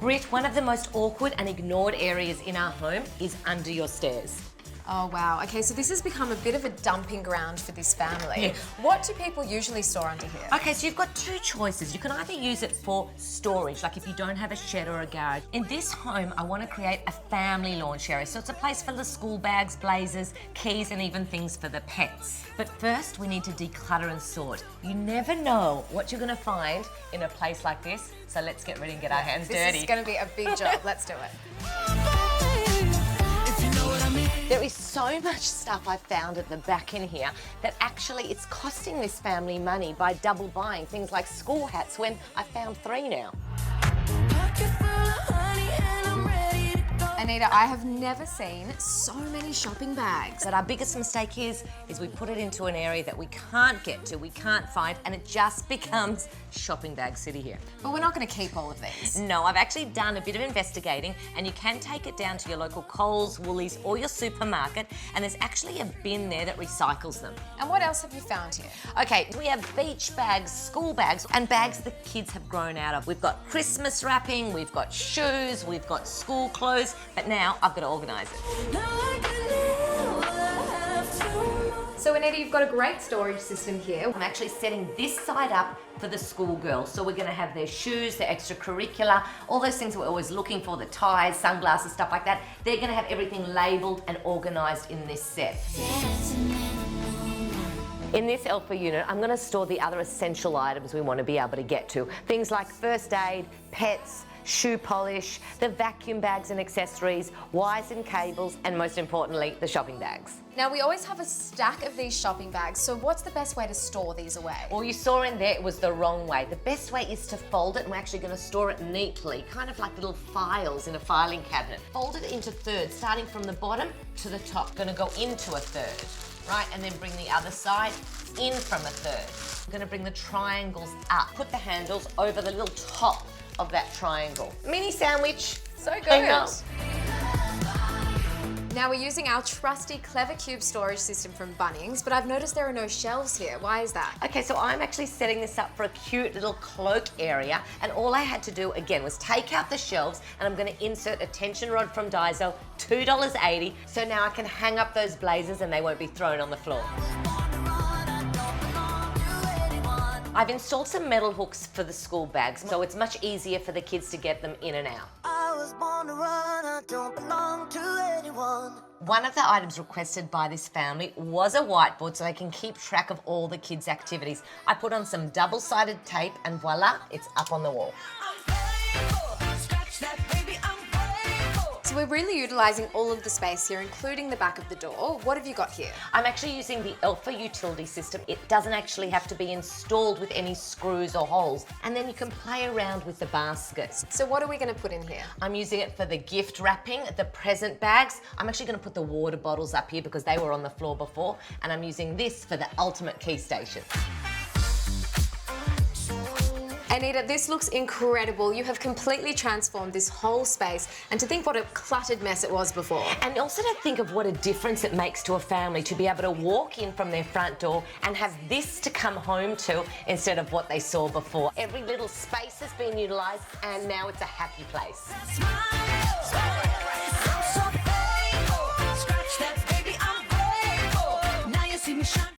Britt, one of the most awkward and ignored areas in our home is under your stairs. Oh wow, okay, so this has become a bit of a dumping ground for this family. Yeah. What do people usually store under here? Okay, so you've got two choices. You can either use it for storage, like if you don't have a shed or a garage. In this home, I want to create a family launch area. So it's a place for the school bags, blazers, keys, and even things for the pets. But first, we need to declutter and sort. You never know what you're going to find in a place like this. So let's get ready and get our hands dirty. This is going to be a big job. Let's do it. There is so much stuff I found at the back in here that actually it's costing this family money by double buying things like school hats when I found 3 now. Anita, I have never seen so many shopping bags. But our biggest mistake is we put it into an area that we can't get to, we can't find, and it just becomes shopping bag city here. But we're not going to keep all of these. No, I've actually done a bit of investigating, and you can take it down to your local Coles, Woolies, or your supermarket, and there's actually a bin there that recycles them. And what else have you found here? Okay, we have beach bags, school bags, and bags the kids have grown out of. We've got Christmas wrapping, we've got shoes, we've got school clothes, but now I've got to organise it. So Anita, you've got a great storage system here. I'm actually setting this side up for the schoolgirls. So we're going to have their shoes, their extracurricular, all those things we're always looking for, the ties, sunglasses, stuff like that. They're going to have everything labelled and organised in this set. In this Alpha unit, I'm going to store the other essential items we want to be able to get to. Things like first aid, pets, shoe polish, the vacuum bags and accessories, wires and cables, and most importantly, the shopping bags. Now, we always have a stack of these shopping bags, so what's the best way to store these away? Well, you saw in there it was the wrong way. The best way is to fold it, and we're actually going to store it neatly, kind of like little files in a filing cabinet. Fold it into thirds, starting from the bottom to the top. Going to go into a third, right? And then bring the other side in from a third. I'm going to bring the triangles up. Put the handles over the little top of that triangle. Mini sandwich. So good. I know. Now we're using our trusty Clever Cube storage system from Bunnings, but I've noticed there are no shelves here. Why is that? Okay, so I'm actually setting this up for a cute little cloak area, and all I had to do again was take out the shelves, and I'm going to insert a tension rod from Daiso, $2.80, so now I can hang up those blazers and they won't be thrown on the floor. I've installed some metal hooks for the school bags, so it's much easier for the kids to get them in and out. I was born to run, I don't belong to anyone. One of the items requested by this family was a whiteboard so they can keep track of all the kids' activities. I put on some double-sided tape and voila, it's up on the wall. So we're really utilising all of the space here, including the back of the door. What have you got here? I'm actually using the Alpha utility system. It doesn't actually have to be installed with any screws or holes. And then you can play around with the baskets. So what are we going to put in here? I'm using it for the gift wrapping, the present bags. I'm actually going to put the water bottles up here because they were on the floor before. And I'm using this for the ultimate key station. Anita, this looks incredible. You have completely transformed this whole space, and to think what a cluttered mess it was before. And also to think of what a difference it makes to a family to be able to walk in from their front door and have this to come home to instead of what they saw before. Every little space has been utilised and now it's a happy place.